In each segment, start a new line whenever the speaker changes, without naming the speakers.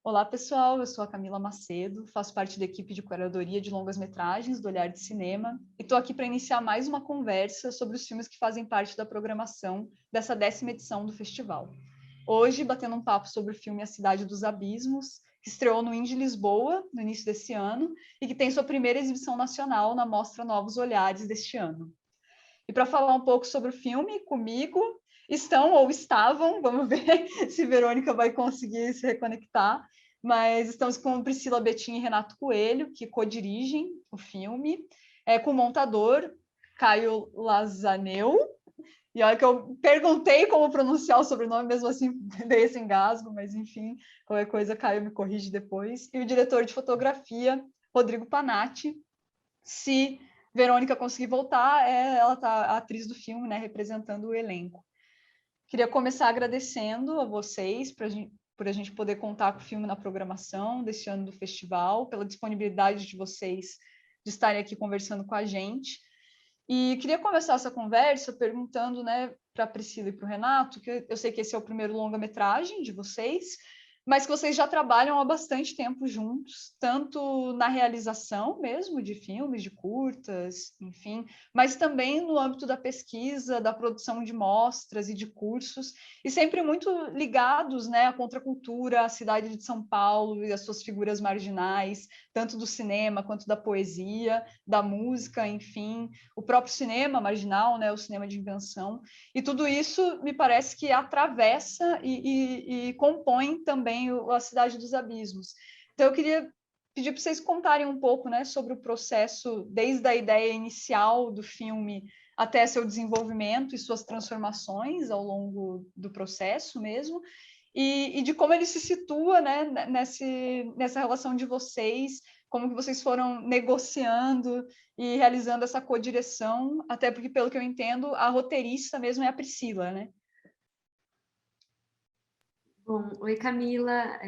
Olá, pessoal. Eu sou a Camila Macedo, faço parte da equipe de curadoria de longas-metragens do Olhar de Cinema e estou aqui para iniciar mais uma conversa sobre os filmes que fazem parte da programação dessa 10ª edição do festival. Hoje, batendo um papo sobre o filme A Cidade dos Abismos, que estreou no Indie Lisboa no início desse ano e que tem sua primeira exibição nacional na Mostra Novos Olhares deste ano. E para falar um pouco sobre o filme, comigo estão ou estavam, vamos ver se Verônica vai conseguir se reconectar, mas estamos com Priscila Betim e Renato Coelho, que co-dirigem o filme, com o montador Caio Lazaneu. E olha que eu perguntei como pronunciar o sobrenome, mesmo assim dei esse engasgo, mas enfim, qualquer coisa Caio me corrige depois. E o diretor de fotografia, Rodrigo Panatti. Se Verônica conseguir voltar, ela tá a atriz do filme, né, representando o elenco. Queria começar agradecendo a vocês por a gente poder contar com o filme na programação deste ano do festival, pela disponibilidade de vocês de estarem aqui conversando com a gente. E queria começar essa conversa perguntando, né, para a Priscila e para o Renato, que eu sei que esse é o primeiro longa-metragem de vocês, mas que vocês já trabalham há bastante tempo juntos, tanto na realização mesmo de filmes, de curtas, enfim, mas também no âmbito da pesquisa, da produção de mostras e de cursos, e sempre muito ligados, né, à contracultura, à cidade de São Paulo e às suas figuras marginais, tanto do cinema quanto da poesia, da música, enfim, o próprio cinema marginal, né, o cinema de invenção, e tudo isso me parece que atravessa e compõe também a Cidade dos Abismos. Então, eu queria pedir para vocês contarem um pouco, né, sobre o processo, desde a ideia inicial do filme até seu desenvolvimento e suas transformações ao longo do processo mesmo, e de como ele se situa, né, nessa relação de vocês, como que vocês foram negociando e realizando essa co-direção, até porque, pelo que eu entendo, a roteirista mesmo é a Priscila, né?
Bom, oi Camila,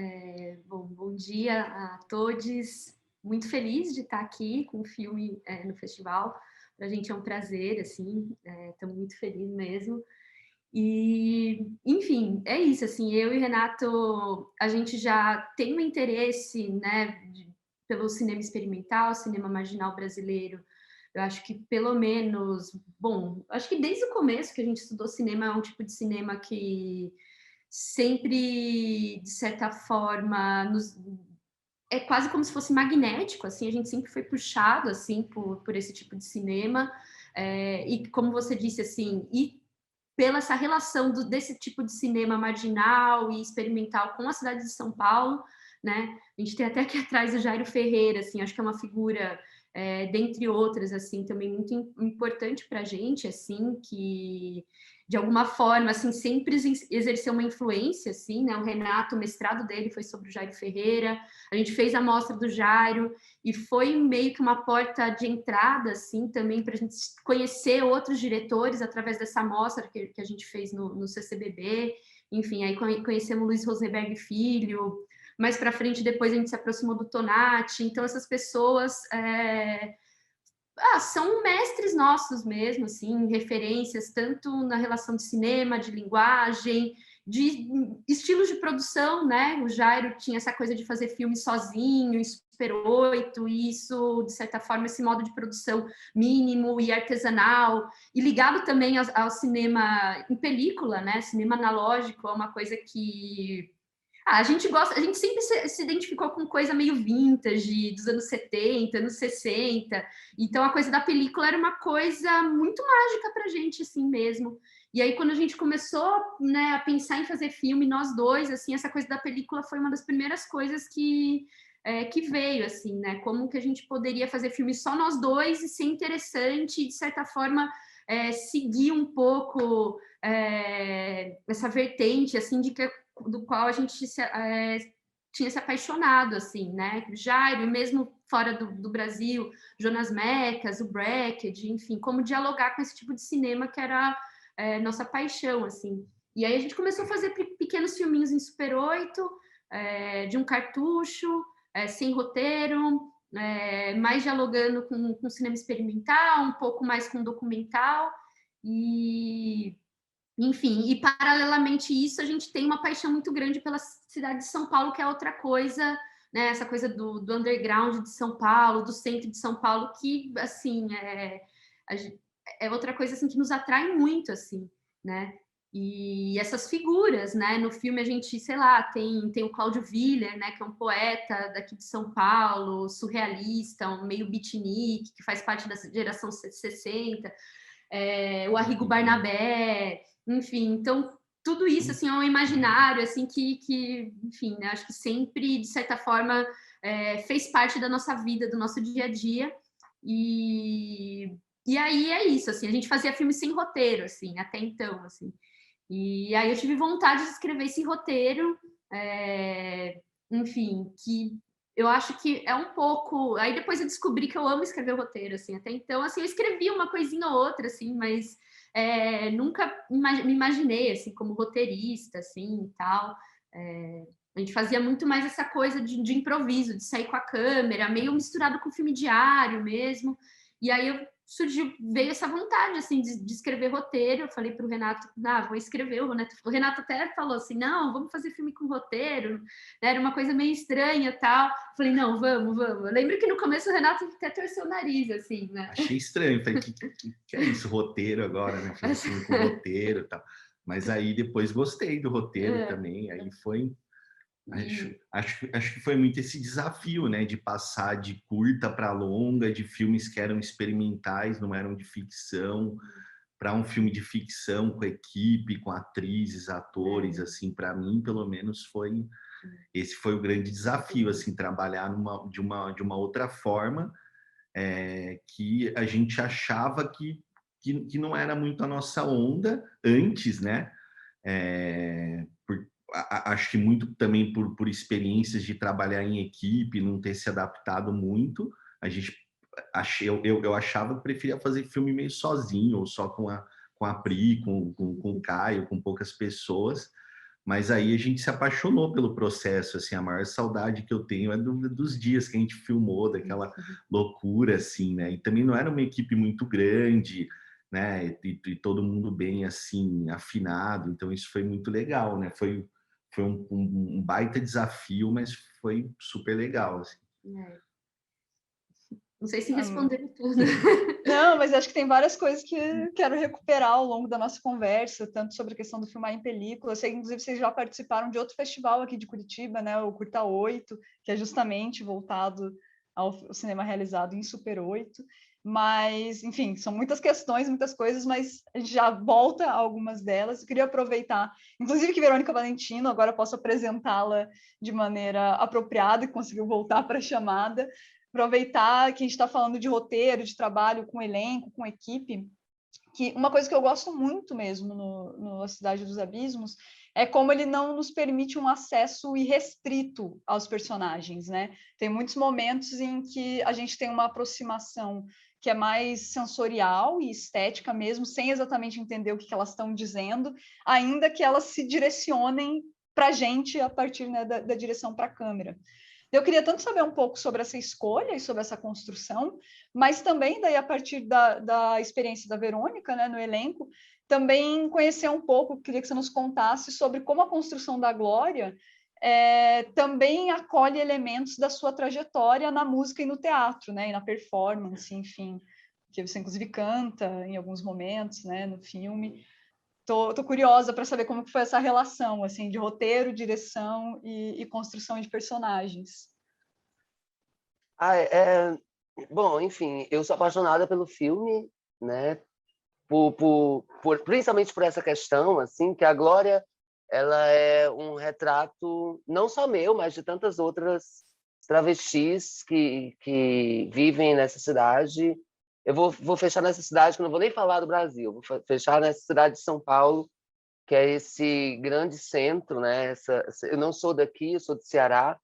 bom dia a todos. Muito feliz de estar aqui com o filme no festival. Para a gente é um prazer, assim, estamos muito felizes mesmo. E, enfim, é isso, assim, eu e Renato, a gente já tem um interesse, né, pelo cinema experimental, cinema marginal brasileiro. Eu acho que pelo menos, bom, acho que desde o começo que a gente estudou cinema, é um tipo de cinema que sempre, de certa forma, é quase como se fosse magnético, assim, a gente sempre foi puxado, assim, por esse tipo de cinema, e como você disse, assim, e pela essa relação desse tipo de cinema marginal e experimental com a cidade de São Paulo, né? A gente tem até aqui atrás o Jairo Ferreira, assim, acho que é uma figura, dentre outras, assim, também muito importante para a gente, assim, que de alguma forma, assim, sempre exerceu uma influência, assim, né? O Renato, o mestrado dele foi sobre o Jairo Ferreira, a gente fez a mostra do Jairo, e foi meio que uma porta de entrada, assim, também para a gente conhecer outros diretores através dessa mostra que a gente fez no CCBB, enfim, aí conhecemos o Luiz Rosenberg Filho, mais para frente depois a gente se aproximou do Tonati, então essas pessoas são mestres nossos mesmo, assim, referências tanto na relação de cinema, de linguagem, de estilos de produção, né? O Jairo tinha essa coisa de fazer filme sozinho, em Super 8, e isso, de certa forma, esse modo de produção mínimo e artesanal, e ligado também ao cinema em película, né? Cinema analógico é uma coisa que a gente gosta, a gente sempre se identificou com coisa meio vintage, dos anos 70, anos 60. Então a coisa da película era uma coisa muito mágica pra gente, assim mesmo. E aí, quando a gente começou, né, a pensar em fazer filme, nós dois, assim, essa coisa da película foi uma das primeiras coisas que veio, assim, né? Como que a gente poderia fazer filme só nós dois e ser interessante e, de certa forma, seguir um pouco essa vertente, assim, do qual a gente tinha se apaixonado, assim, né? Jairo, mesmo fora do Brasil, Jonas Mekas, o Bracket, enfim, como dialogar com esse tipo de cinema que era nossa paixão, assim. E aí a gente começou a fazer pequenos filminhos em Super 8, de um cartucho, sem roteiro, mais dialogando com cinema experimental, um pouco mais com documental, e Enfim, e paralelamente a isso, a gente tem uma paixão muito grande pela cidade de São Paulo, que é outra coisa, né? Essa coisa do underground de São Paulo, do centro de São Paulo, que, assim, é outra coisa assim, que nos atrai muito, assim, né? E essas figuras, né? No filme a gente, sei lá, tem o Cláudio Willer, né? Que é um poeta daqui de São Paulo, surrealista, um meio beatnik, que faz parte da geração 60, o Arrigo Barnabé, enfim, então tudo isso assim é um imaginário assim que enfim, né, acho que sempre de certa forma fez parte da nossa vida, do nosso dia a dia. E aí é isso, assim, a gente fazia filme sem roteiro, assim, até então, assim. E aí eu tive vontade de escrever esse roteiro, enfim, que eu acho que é um pouco. Aí depois eu descobri que eu amo escrever o roteiro, assim. Até então, assim, eu escrevi uma coisinha ou outra, assim, mas nunca me imaginei assim como roteirista, assim, e tal. A gente fazia muito mais essa coisa de improviso, de sair com a câmera, meio misturado com filme diário mesmo. E aí veio essa vontade assim de escrever roteiro. Eu falei para o Renato, vou escrever. O Renato até falou assim, não, vamos fazer filme com roteiro. Era uma coisa meio estranha, tal. Eu falei, não, vamos. Eu lembro que no começo o Renato até torceu o nariz, assim, né?
Achei estranho, falei, que é isso, roteiro agora, né? Fazer filme com roteiro e tal. Mas aí depois gostei do roteiro também, aí foi... Acho que foi muito esse desafio, né? De passar de curta para longa, de filmes que eram experimentais, não eram de ficção, para um filme de ficção com equipe, com atrizes, atores, assim, para mim, pelo menos, esse foi o grande desafio, assim, trabalhar de uma outra forma, que a gente achava que não era muito a nossa onda antes, né? Acho que muito também por experiências de trabalhar em equipe, não ter se adaptado muito. Eu achava que preferia fazer filme meio sozinho, ou só com a Pri, com o Caio, com poucas pessoas. Mas aí a gente se apaixonou pelo processo, assim, a maior saudade que eu tenho é dos dias que a gente filmou, daquela loucura, assim, né? E também não era uma equipe muito grande, né? E todo mundo bem, assim, afinado, então isso foi muito legal, né? Foi um baita desafio, mas foi super legal, assim.
Não sei se respondeu tudo.
Não, mas acho que tem várias coisas que quero recuperar ao longo da nossa conversa, tanto sobre a questão do filmar em película. Eu sei que, inclusive, vocês já participaram de outro festival aqui de Curitiba, né? O Curta 8, que é justamente voltado ao cinema realizado em Super 8. Mas, enfim, são muitas questões, muitas coisas, mas a gente já volta a algumas delas. Eu queria aproveitar, inclusive, que Verônica Valentino, agora posso apresentá-la de maneira apropriada, que conseguiu voltar para a chamada. Aproveitar que a gente está falando de roteiro, de trabalho com elenco, com equipe, que uma coisa que eu gosto muito mesmo no A Cidade dos Abismos é como ele não nos permite um acesso irrestrito aos personagens, né? Tem muitos momentos em que a gente tem uma aproximação que é mais sensorial e estética mesmo, sem exatamente entender o que elas estão dizendo, ainda que elas se direcionem para a gente a partir, né, da direção para a câmera. Eu queria tanto saber um pouco sobre essa escolha e sobre essa construção, mas também daí a partir da experiência da Verônica, né, no elenco, também conhecer um pouco, queria que você nos contasse sobre como a construção da Glória também acolhe elementos da sua trajetória na música e no teatro, né, e na performance, enfim, que você inclusive canta em alguns momentos, né, no filme. Tô curiosa para saber como que foi essa relação assim de roteiro, direção e construção de personagens.
Bom, enfim, eu sou apaixonada pelo filme, né? Principalmente por essa questão, assim, que a Glória ela é um retrato não só meu, mas de tantas outras travestis que vivem nessa cidade. Eu vou fechar nessa cidade, que eu não vou nem falar do Brasil, vou fechar nessa cidade de São Paulo, que é esse grande centro, né? Eu não sou daqui, eu sou do Ceará.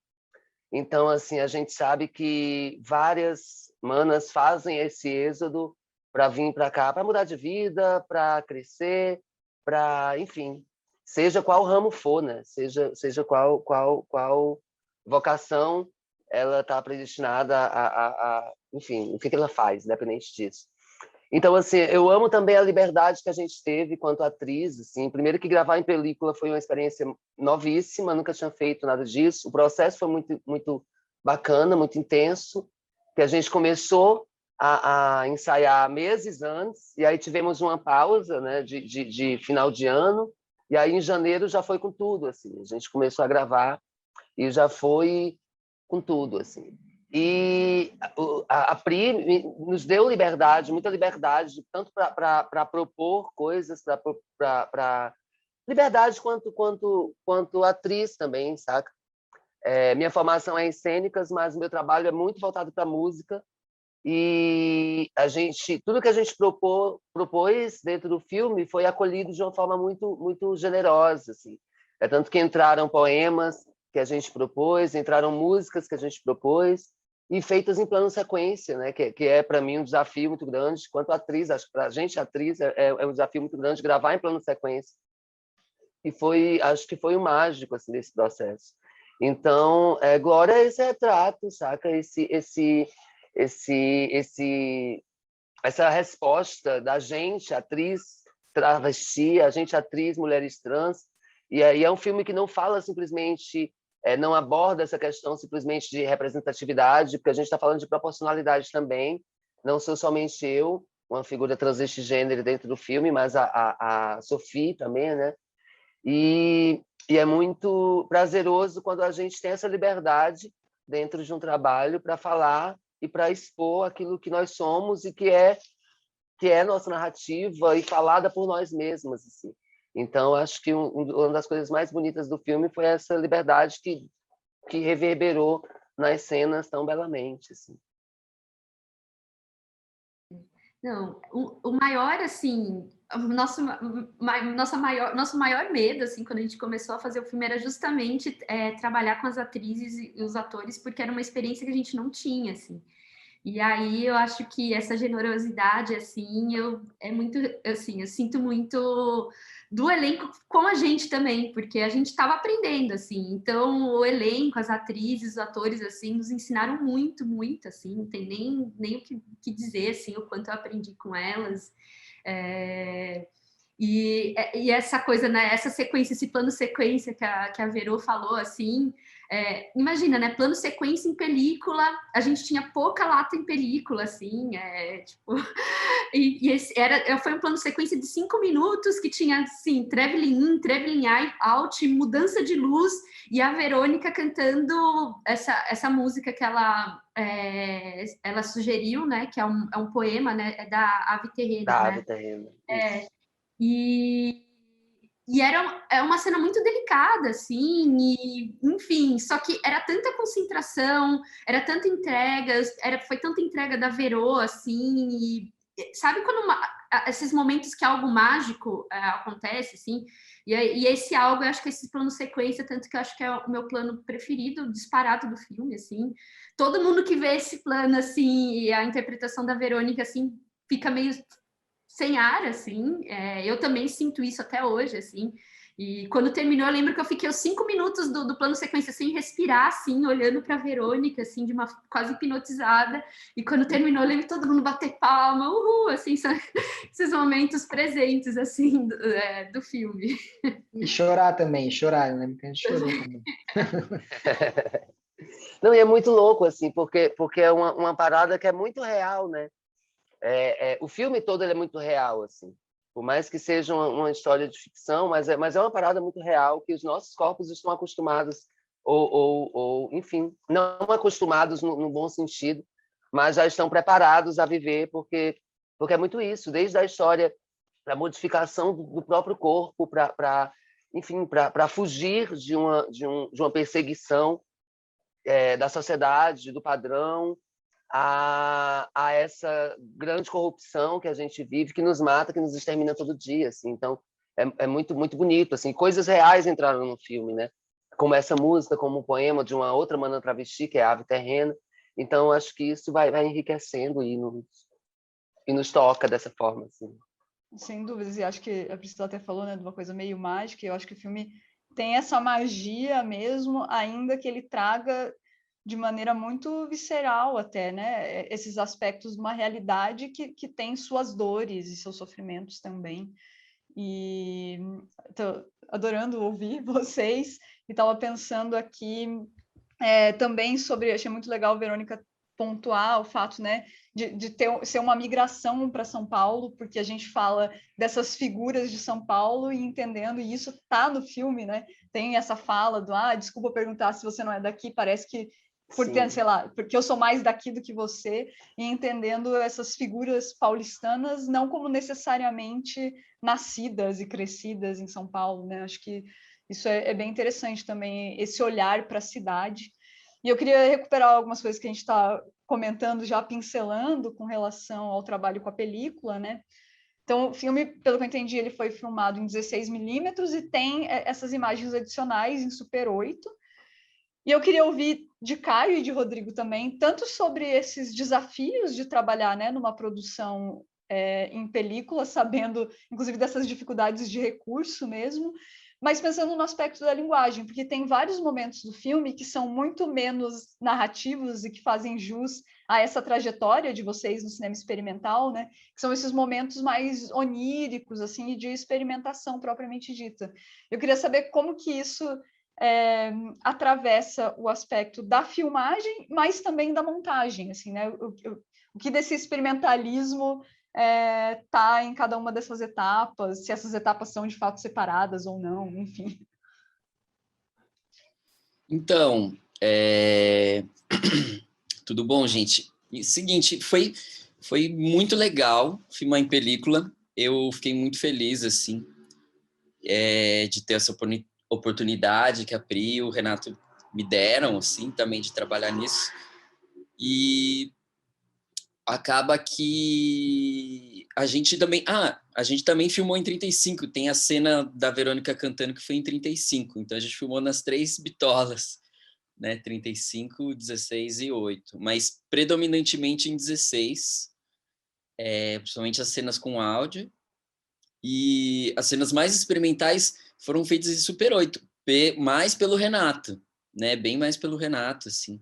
Então, assim, a gente sabe que várias manas fazem esse êxodo para vir para cá, para mudar de vida, para crescer, para, enfim, seja qual ramo for, né? Seja qual vocação ela está predestinada enfim, o que ela faz, independente disso. Então, assim, eu amo também a liberdade que a gente teve quanto atriz, assim. Primeiro que gravar em película foi uma experiência novíssima, nunca tinha feito nada disso. O processo foi muito, muito bacana, muito intenso, que a gente começou a ensaiar meses antes, e aí tivemos uma pausa, né, de final de ano, e aí em janeiro já foi com tudo, assim. A gente começou a gravar e já foi com tudo, assim. E a Pri nos deu liberdade, muita liberdade, tanto para propor coisas, para liberdade quanto atriz também, saca? Minha formação é em cênicas, mas meu trabalho é muito voltado para música, e tudo que a gente propôs dentro do filme foi acolhido de uma forma muito, muito generosa, assim. Tanto que entraram poemas que a gente propôs, entraram músicas que a gente propôs, e feitas em plano sequência, né? Que é para mim um desafio muito grande. Quanto atriz, acho que para a gente, atriz, é um desafio muito grande gravar em plano sequência. E acho que foi o mágico assim, desse processo. Então, Glória é esse retrato, saca? Essa resposta da gente, atriz travesti, a gente, atriz, mulheres trans. E aí é um filme que não fala simplesmente, não aborda essa questão simplesmente de representatividade, porque a gente está falando de proporcionalidade também. Não sou somente eu, uma figura transvesti gênero dentro do filme, mas a Sophie também, né? E é muito prazeroso quando a gente tem essa liberdade dentro de um trabalho para falar e para expor aquilo que nós somos e que é nossa narrativa e falada por nós mesmas, assim. Então, acho que uma das coisas mais bonitas do filme foi essa liberdade que reverberou nas cenas tão belamente, assim.
Não, o maior, assim, nosso maior medo, assim, quando a gente começou a fazer o filme era justamente trabalhar com as atrizes e os atores, porque era uma experiência que a gente não tinha, assim. E aí eu acho que essa generosidade, assim, é muito, assim, eu sinto muito do elenco com a gente também, porque a gente estava aprendendo, assim. Então, o elenco, as atrizes, os atores, assim, nos ensinaram muito, muito, assim, não tem nem o que dizer, assim, o quanto eu aprendi com elas. E essa coisa, né, essa sequência, esse plano sequência que a Verô falou, assim, imagina, né, plano sequência em película, a gente tinha pouca lata em película, assim, tipo, esse foi um plano sequência de 5 minutos que tinha, assim, traveling in, traveling out, mudança de luz, e a Verônica cantando essa música que ela sugeriu, né, que é um poema, né, é da Ave Terrena,
Da
né?
Ave Terrena.
E é uma cena muito delicada, assim, e, enfim, só que era tanta concentração, era tanta entrega, foi tanta entrega da Verô, assim, e sabe quando esses momentos que algo mágico acontece, assim, e esse algo, eu acho que esse plano sequência, tanto que eu acho que é o meu plano preferido, disparado do filme, assim, todo mundo que vê esse plano, assim, e a interpretação da Verônica, assim, fica meio sem ar, assim, eu também sinto isso até hoje, assim, e quando terminou, eu lembro que eu fiquei os 5 minutos do plano sequência sem respirar, assim, olhando para a Verônica, assim, de uma quase hipnotizada, e quando terminou, eu lembro todo mundo bater palma, uhul, assim, são esses momentos presentes, assim, do filme.
E chorar também, chorar, eu lembro que a gente chorou também.
Não, e é muito louco, assim, porque é uma parada que é muito real, né? O filme todo ele é muito real, assim. Por mais que seja uma história de ficção, mas é uma parada muito real que os nossos corpos estão acostumados, enfim, não acostumados no bom sentido, mas já estão preparados a viver, porque é muito isso, desde a história da modificação do próprio corpo enfim, para fugir de uma perseguição da sociedade, do padrão, a essa grande corrupção que a gente vive, que nos mata, que nos extermina todo dia, assim. Então é muito muito bonito, assim. Coisas reais entraram no filme, né? Como essa música, como um poema de uma outra mana travesti, que é a Ave Terrena. Então acho que isso vai enriquecendo e nos toca dessa forma, assim.
Sem dúvidas, e acho que a Priscila até falou, né, de uma coisa meio mágica, e eu acho que o filme tem essa magia mesmo, ainda que ele traga de maneira muito visceral até, né? Esses aspectos de uma realidade que tem suas dores e seus sofrimentos também. E estou adorando ouvir vocês, e estava pensando aqui também sobre, achei muito legal, Verônica, pontuar o fato, né, de ser uma migração para São Paulo, porque a gente fala dessas figuras de São Paulo e entendendo, e isso está no filme, né? Tem essa fala do, desculpa perguntar se você não é daqui, parece que sei lá, porque eu sou mais daqui do que você, e entendendo essas figuras paulistanas não como necessariamente nascidas e crescidas em São Paulo, né? Acho que isso é bem interessante também, esse olhar para a cidade. E eu queria recuperar algumas coisas que a gente está comentando, já pincelando com relação ao trabalho com a película, né? Então, o filme, pelo que eu entendi, ele foi filmado em 16mm e tem essas imagens adicionais em Super 8. E eu queria ouvir de Caio e de Rodrigo também, tanto sobre esses desafios de trabalhar, né, numa produção em película, sabendo, inclusive, dessas dificuldades de recurso mesmo, mas pensando no aspecto da linguagem, porque tem vários momentos do filme que são muito menos narrativos e que fazem jus a essa trajetória de vocês no cinema experimental, né? Que são esses momentos mais oníricos, assim, e de experimentação propriamente dita. Eu queria saber como que isso atravessa o aspecto da filmagem, mas também da montagem, assim, né? O que desse experimentalismo tá em cada uma dessas etapas, se essas etapas são de fato separadas ou não, enfim.
Então, tudo bom, gente? Seguinte, foi muito legal filmar em película. Eu fiquei muito feliz, assim, de ter essa oportunidade que a Pri e o Renato me deram, assim, também de trabalhar nisso. E acaba que a gente também filmou em 35. Tem a cena da Verônica cantando que foi em 35. Então a gente filmou nas 3 bitolas, né? 35, 16 e 8. Mas predominantemente em 16, principalmente as cenas com áudio. E as cenas mais experimentais foram feitas em Super 8, mais pelo Renato, né? Bem mais pelo Renato, assim.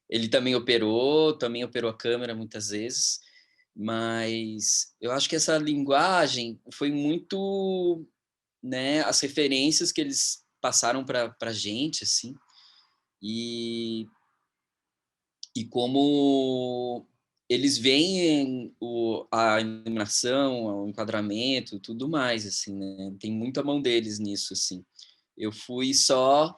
Ele também operou a câmera muitas vezes, mas eu acho que essa linguagem foi muito, né, as referências que eles passaram para a gente, assim, e como eles veem a iluminação, o enquadramento, tudo mais, assim, né? Tem muita mão deles nisso, assim. Eu fui só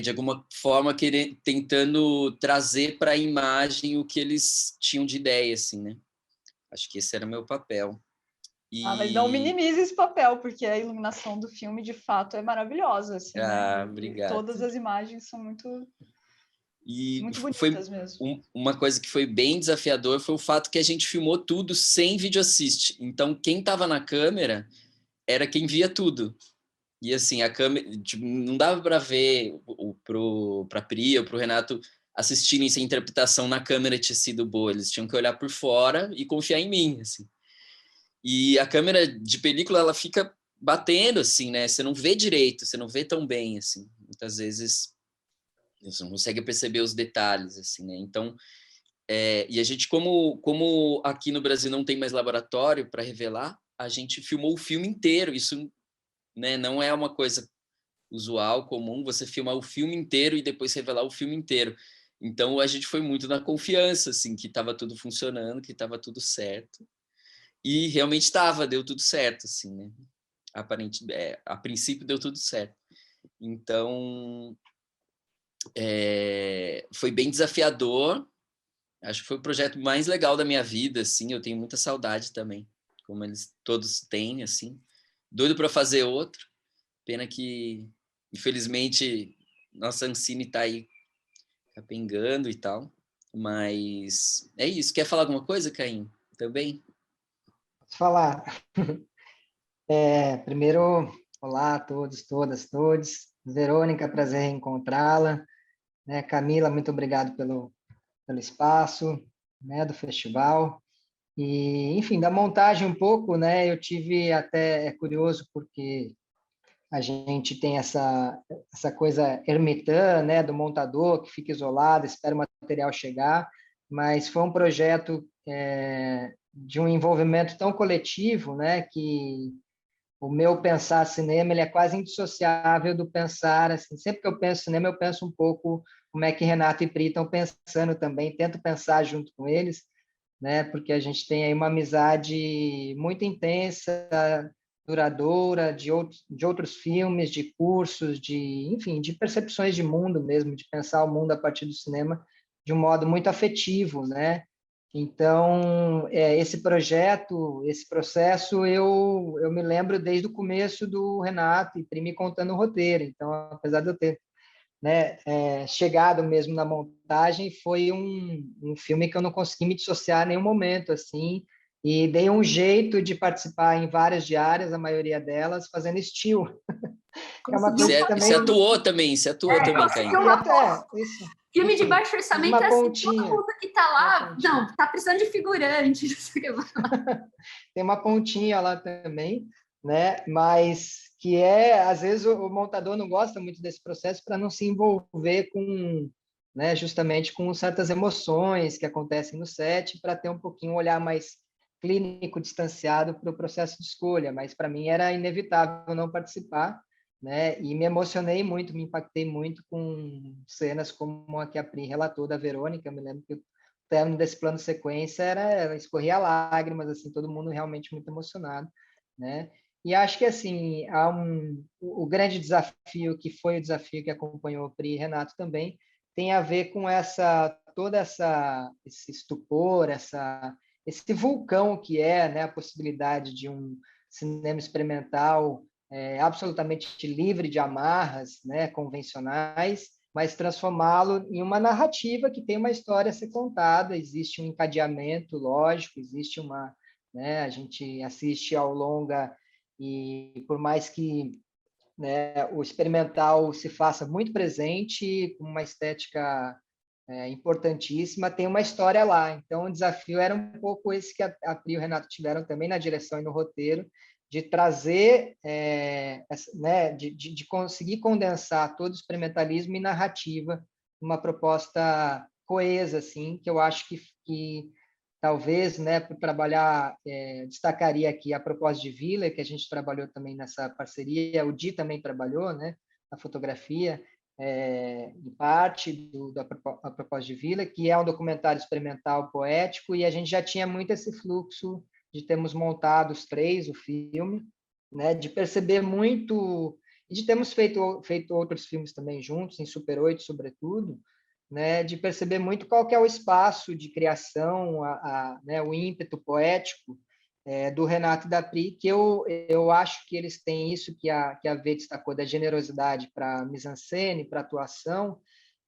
de alguma forma tentando trazer para a imagem o que eles tinham de ideia, assim, né? Acho que esse era o meu papel.
Mas não minimize esse papel, porque a iluminação do filme, de fato, é maravilhosa, assim, né?
Obrigado.
Todas as imagens são muito
foi
bonitas mesmo.
Uma coisa que foi bem desafiador foi o fato que a gente filmou tudo sem vídeo assist. Então, quem estava na câmera era quem via tudo. E assim, a câmera, tipo, não dava para ver para a Pri ou para o Renato assistirem se a interpretação na câmera tinha sido boa. Eles tinham que olhar por fora e confiar em mim, assim. E a câmera de película, ela fica batendo, assim, né? Você não vê direito, você não vê tão bem, assim. Muitas vezes você não consegue perceber os detalhes, assim, né? Então, e a gente, como aqui no Brasil não tem mais laboratório para revelar, a gente filmou o filme inteiro. Isso, né, não é uma coisa usual, comum, você filmar o filme inteiro e depois revelar o filme inteiro. Então, a gente foi muito na confiança, assim, que estava tudo funcionando, que estava tudo certo. E realmente estava, deu tudo certo, assim, né? A princípio deu tudo certo. Então, foi bem desafiador. Acho que foi o projeto mais legal da minha vida, assim. Eu tenho muita saudade também, como eles todos têm, assim. Doido para fazer outro. Pena que, infelizmente, nossa Ancine está aí capengando e tal. Mas é isso. Quer falar alguma coisa, Caim? Também?
Posso falar. Primeiro, olá a todos, todas, todos. Verônica, prazer em encontrá-la. Né, Camila, muito obrigado pelo espaço, né, do festival. E, enfim, da montagem um pouco, né, eu tive até, curioso porque a gente tem essa coisa ermitã, né, do montador que fica isolado, espera o material chegar, mas foi um projeto de um envolvimento tão coletivo, né, que o meu pensar cinema ele é quase indissociável do pensar, assim, sempre que eu penso cinema, eu penso um pouco como é que Renato e Pri estão pensando também, tento pensar junto com eles, né, porque a gente tem aí uma amizade muito intensa, duradoura, de outros filmes, de cursos, enfim, de percepções de mundo mesmo, de pensar o mundo a partir do cinema de um modo muito afetivo, né? Então, esse projeto, esse processo, eu me lembro desde o começo do Renato e Pri me contando o roteiro. Então, apesar de eu ter, né, chegado mesmo na montagem, foi um filme que eu não consegui me dissociar em nenhum momento, assim, e dei um jeito de participar em várias diárias, a maioria delas, fazendo estilo. É uma coisa que também...
Você atuou também, Caim.
Isso.
Filme de baixo orçamento é assim, todo mundo que está lá, não, está precisando de figurante.
Tem uma pontinha lá também, né? Mas que às vezes o montador não gosta muito desse processo para não se envolver com, né, justamente com certas emoções que acontecem no set, para ter um pouquinho um olhar mais clínico, distanciado para o processo de escolha. Mas para mim era inevitável não participar, né? E me emocionei muito, me impactei muito com cenas como a que a Pri relatou da Verônica. Eu me lembro que o término desse plano sequência escorria lágrimas, assim, todo mundo realmente muito emocionado, né? E acho que assim o grande desafio que foi o desafio que acompanhou o Pri e Renato também tem a ver com esse estupor, esse vulcão que né, a possibilidade de um cinema experimental absolutamente livre de amarras, né, convencionais, mas transformá-lo em uma narrativa que tem uma história a ser contada, existe um encadeamento lógico, existe né, a gente assiste ao longa e por mais que, né, o experimental se faça muito presente, com uma estética importantíssima, tem uma história lá. Então, o desafio era um pouco esse que a Pri e o Renato tiveram também na direção e no roteiro, de trazer, né, de conseguir condensar todo o experimentalismo e narrativa numa proposta coesa, assim, que eu acho que talvez, né, para trabalhar, destacaria aqui a Propósito de Vila, que a gente trabalhou também nessa parceria, o Di também trabalhou, né, na fotografia, em parte da Propósito de Vila, que é um documentário experimental poético, e a gente já tinha muito esse fluxo de termos montado os três, o filme, né, de perceber muito, e de termos feito outros filmes também juntos, em Super 8, sobretudo, né, de perceber muito qual que é o espaço de criação, né, o ímpeto poético do Renato e da Pri, que eu acho que eles têm isso que a Vê destacou, da generosidade para mise-en-scène, para atuação,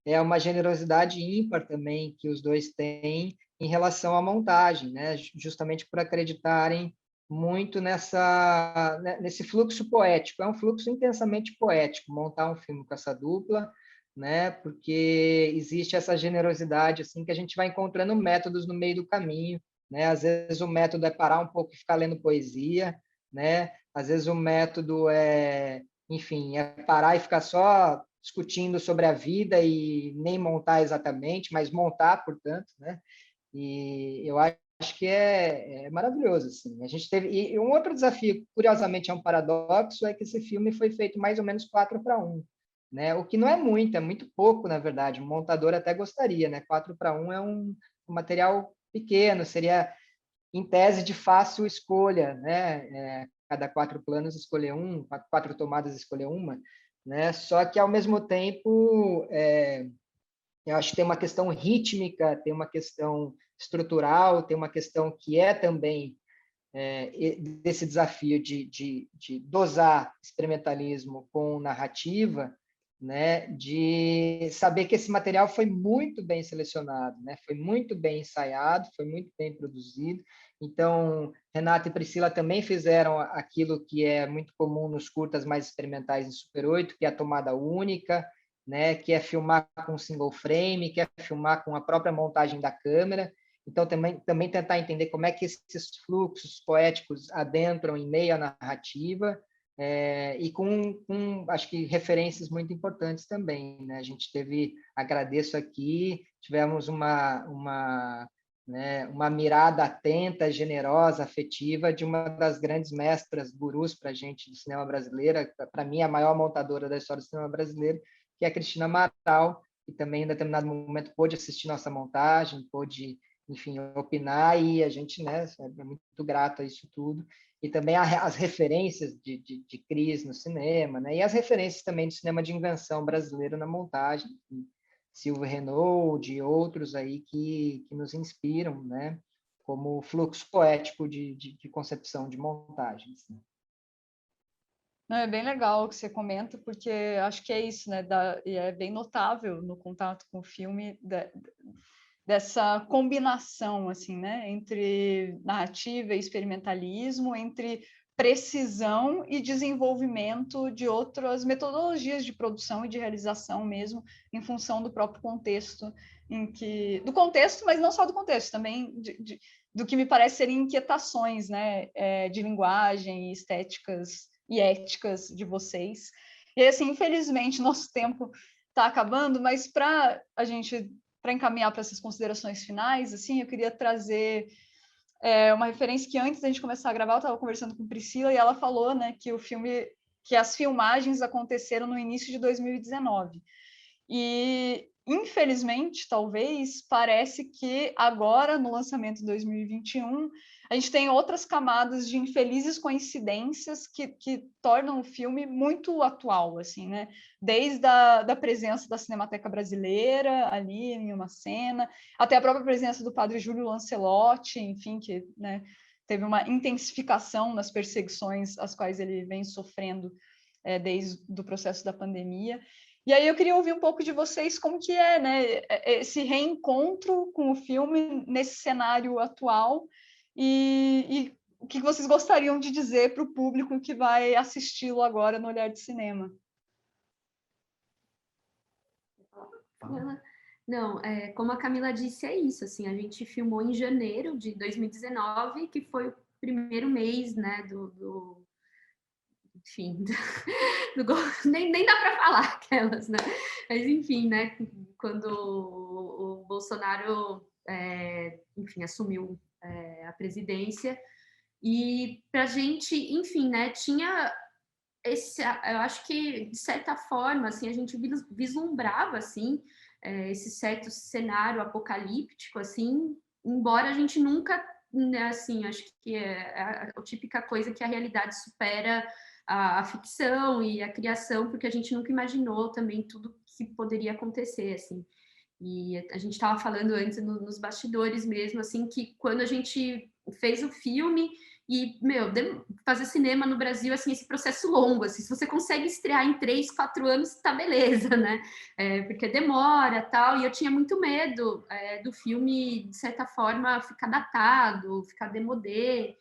é uma generosidade ímpar também que os dois têm em relação à montagem, né? Justamente por acreditarem muito nesse fluxo poético. É um fluxo intensamente poético, montar um filme com essa dupla, né? Porque existe essa generosidade assim que a gente vai encontrando métodos no meio do caminho, né? Às vezes o método é parar um pouco e ficar lendo poesia, né? Às vezes o método enfim, parar e ficar só discutindo sobre a vida e nem montar exatamente, mas montar, portanto, né? E eu acho que é maravilhoso, assim. A gente teve e um outro desafio, curiosamente é um paradoxo, é que esse filme foi feito mais ou menos 4:1, né? O que não é muito pouco, na verdade. O montador até gostaria, né? 4:1 é um material pequeno, seria em tese de fácil escolha, né? Cada 4 planos escolher 4 tomadas escolher uma, né? Só que ao mesmo tempo, eu acho que tem uma questão rítmica, tem uma questão estrutural, tem uma questão que é também desse desafio de dosar experimentalismo com narrativa, né, de saber que esse material foi muito bem selecionado, né, foi muito bem ensaiado, foi muito bem produzido. Então, Renata e Priscila também fizeram aquilo que é muito comum nos curtas mais experimentais em Super 8, que é a tomada única, né, que é filmar com single frame, que é filmar com a própria montagem da câmera. Então, também tentar entender como é que esses fluxos poéticos adentram em meio à narrativa, e com, acho que, referências muito importantes também, né? A gente agradeço aqui, tivemos né, uma mirada atenta, generosa, afetiva de uma das grandes mestras, gurus para a gente do cinema brasileiro, para mim a maior montadora da história do cinema brasileiro, que é a Cristina Amaral, que também em determinado momento pôde assistir nossa montagem, pôde, enfim, opinar, e a gente, né, é muito grato a isso tudo. E também as referências de Cris no cinema, né? E as referências também do cinema de invenção brasileiro na montagem, Silvio Renaud, de outros aí que nos inspiram, né? Como fluxo poético de concepção de montagens.
Não, é bem legal o que você comenta, porque acho que é isso, né? E é bem notável no contato com o filme dessa combinação, assim, né? Entre narrativa e experimentalismo, entre precisão e desenvolvimento de outras metodologias de produção e de realização mesmo, em função do próprio contexto do contexto, mas não só do contexto, também do que me parece serem inquietações, né? De linguagem, estéticas e éticas de vocês. E assim, infelizmente, nosso tempo está acabando, mas para encaminhar para essas considerações finais, assim, eu queria trazer uma referência que antes da gente começar a gravar, eu estava conversando com Priscila e ela falou, né, que as filmagens aconteceram no início de 2019. E, infelizmente, talvez, parece que agora, no lançamento de 2021, a gente tem outras camadas de infelizes coincidências que tornam o filme muito atual, assim, né? Desde a presença da Cinemateca Brasileira ali em uma cena, até a própria presença do padre Júlio Lancelotti, enfim, que, né, teve uma intensificação nas perseguições às quais ele vem sofrendo desde o processo da pandemia. E aí eu queria ouvir um pouco de vocês como que é, né, esse reencontro com o filme nesse cenário atual e o que vocês gostariam de dizer para o público que vai assisti-lo agora no Olhar de Cinema.
Não, como a Camila disse, é isso, assim, a gente filmou em janeiro de 2019, que foi o primeiro mês, né, enfim, nem dá para falar aquelas, né? Mas enfim, né? Quando o Bolsonaro, enfim, assumiu a presidência, e para a gente, enfim, né? Tinha eu acho que de certa forma, assim, a gente vislumbrava, assim, esse certo cenário apocalíptico, assim, embora a gente nunca, né, assim, acho que é a típica coisa que a realidade supera a ficção e a criação, porque a gente nunca imaginou também tudo que poderia acontecer, assim. E a gente estava falando antes nos bastidores mesmo, assim, que quando a gente fez o filme e, fazer cinema no Brasil, assim, esse processo longo, assim, se você consegue estrear em 3, 4 anos, tá beleza, né? Porque demora, tal, e eu tinha muito medo do filme, de certa forma, ficar datado, ficar demodê,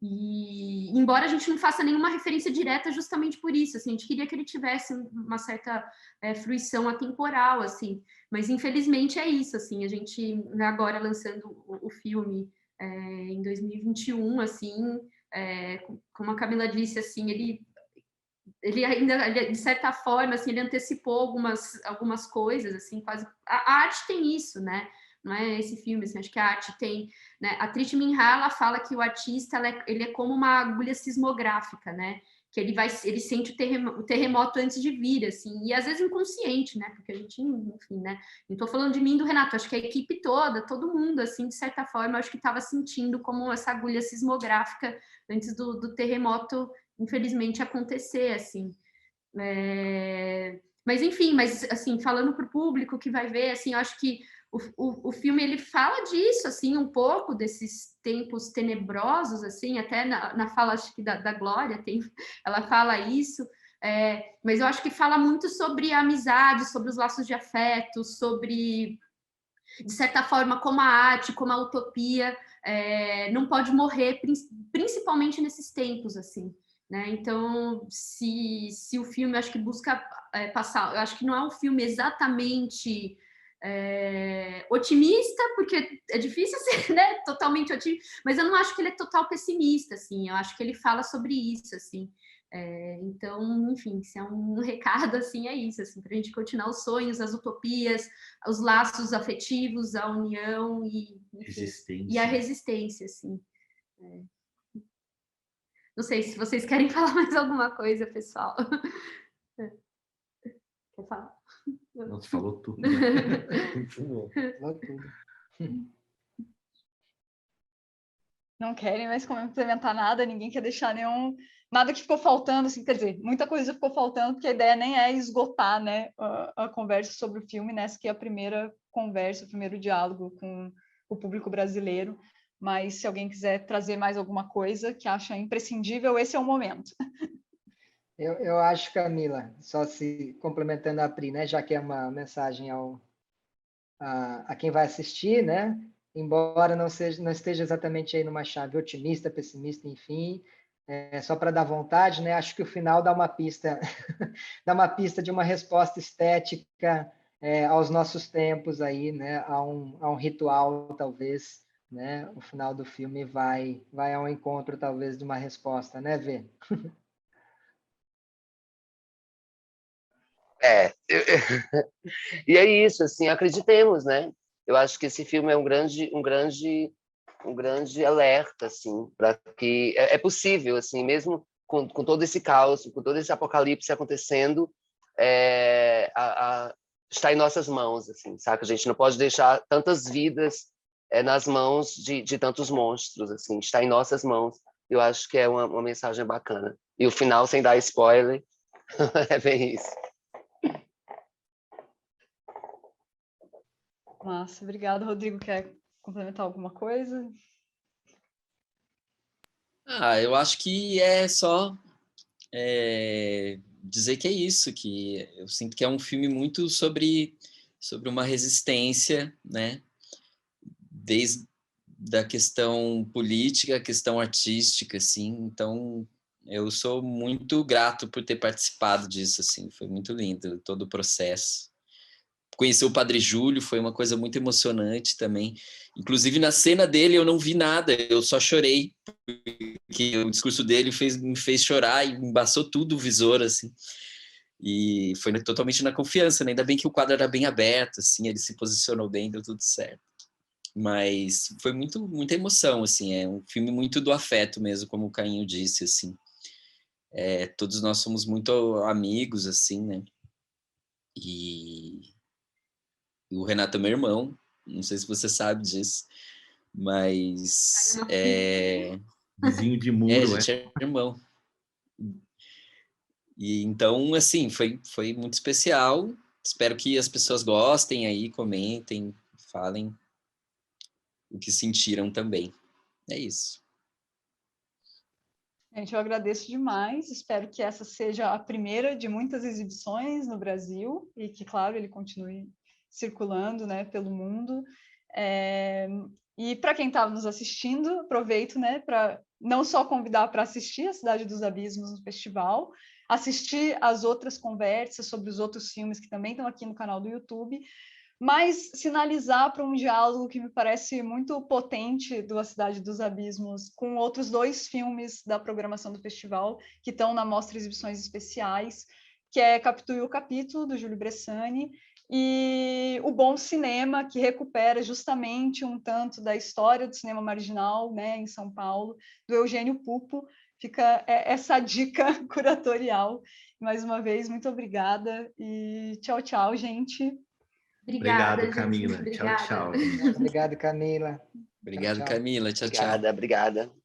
e embora a gente não faça nenhuma referência direta justamente por isso, assim, a gente queria que ele tivesse uma certa fruição atemporal, assim, mas infelizmente é isso, assim, a gente agora lançando o filme em 2021, assim, como a Camila disse, assim, ele ainda, de certa forma, assim, ele antecipou algumas coisas, assim, quase... A arte tem isso, né? Não é esse filme, assim, acho que a arte tem... Né? A Trich Minha, ela fala que o artista, ele é como uma agulha sismográfica, né? Que ele sente o terremoto antes de vir, assim, e às vezes inconsciente, né? Porque a gente, enfim, né? Não estou falando de mim e do Renato, acho que a equipe toda, todo mundo, assim, de certa forma, acho que estava sentindo como essa agulha sismográfica antes do terremoto, infelizmente, acontecer, assim. Mas, enfim, assim, falando para o público que vai ver, assim, eu acho que o filme, ele fala disso, assim, um pouco desses tempos tenebrosos, assim, até na fala, acho que da Glória, ela fala isso, mas eu acho que fala muito sobre a amizade, sobre os laços de afeto, sobre, de certa forma, como a arte, como a utopia não pode morrer, principalmente nesses tempos, assim. Né? Então, se o filme, acho que busca passar, eu acho que não é um filme exatamente otimista, porque é difícil ser, né, totalmente otimista, mas eu não acho que ele é total pessimista, assim, eu acho que ele fala sobre isso, assim. Então, enfim, se é um recado, assim, é isso, assim, para a gente continuar os sonhos, as utopias, os laços afetivos, a união e, enfim, e a resistência, assim. Não sei se vocês querem falar mais alguma coisa, pessoal. Quer falar?
Nossa, falou tudo.
Falou tudo.
Não querem mais complementar nada, ninguém quer deixar nada que ficou faltando, assim, quer dizer, muita coisa ficou faltando, porque a ideia nem é esgotar, né, a conversa sobre o filme, nessa que é a primeira conversa, o primeiro diálogo com o público brasileiro, mas se alguém quiser trazer mais alguma coisa que acha imprescindível, esse é o momento.
Eu acho, Camila, só se complementando a Pri, né, já que é uma mensagem a quem vai assistir, né, embora não esteja exatamente aí numa chave otimista, pessimista, enfim, só para dar vontade, né, acho que o final dá uma pista, dá uma pista de uma resposta estética aos nossos tempos aí, né, a um ritual, talvez, né, o final do filme vai ao encontro, talvez, de uma resposta, né, Vê?
E é isso, assim, acreditemos, né? Eu acho que esse filme é um grande alerta, assim, para que é possível, assim, mesmo com todo esse caos, com todo esse apocalipse acontecendo, está em nossas mãos, assim, saca? A gente não pode deixar tantas vidas nas mãos de tantos monstros, assim, está em nossas mãos. Eu acho que é uma mensagem bacana. E o final, sem dar spoiler, é bem isso.
Massa, obrigada. Rodrigo, quer complementar alguma coisa?
Eu acho que é só dizer que é isso, que eu sinto que é um filme muito sobre uma resistência, né? Desde da questão política, a questão artística, assim. Então, eu sou muito grato por ter participado disso, assim. Foi muito lindo todo o processo. Conhecer o Padre Júlio foi uma coisa muito emocionante também. Inclusive, na cena dele, eu não vi nada, eu só chorei, porque o discurso dele me fez chorar e embaçou tudo o visor, assim. E foi totalmente na confiança, né? Ainda bem que o quadro era bem aberto, assim, ele se posicionou bem, deu tudo certo. Mas foi muita emoção, assim, é um filme muito do afeto mesmo, como o Cainho disse, assim. Todos nós somos muito amigos, assim, né? E o Renato é meu irmão, não sei se você sabe disso, mas
vizinho de muro,
a gente é irmão. E então, assim, foi muito especial. Espero que as pessoas gostem aí, comentem, falem o que sentiram também. É isso.
Gente, eu agradeço demais. Espero que essa seja a primeira de muitas exibições no Brasil e que, claro, ele continue circulando, né, pelo mundo. E para quem estava nos assistindo, aproveito, né, para não só convidar para assistir a Cidade dos Abismos no festival, assistir as outras conversas sobre os outros filmes que também estão aqui no canal do YouTube, mas sinalizar para um diálogo que me parece muito potente do A Cidade dos Abismos com outros 2 filmes da programação do festival que estão na mostra Exibições Especiais, que é Capitue o Capítulo, do Júlio Bressani, e O Bom Cinema, que recupera justamente um tanto da história do cinema marginal, né, em São Paulo, do Eugênio Pupo. Fica essa dica curatorial. Mais uma vez, muito obrigada e tchau, tchau, gente.
Obrigada,
Obrigado, Camila.
gente.
Tchau, tchau.
Obrigado, Camila.
Obrigado,
Tchau, tchau.
Camila. Tchau, tchau.
Obrigada.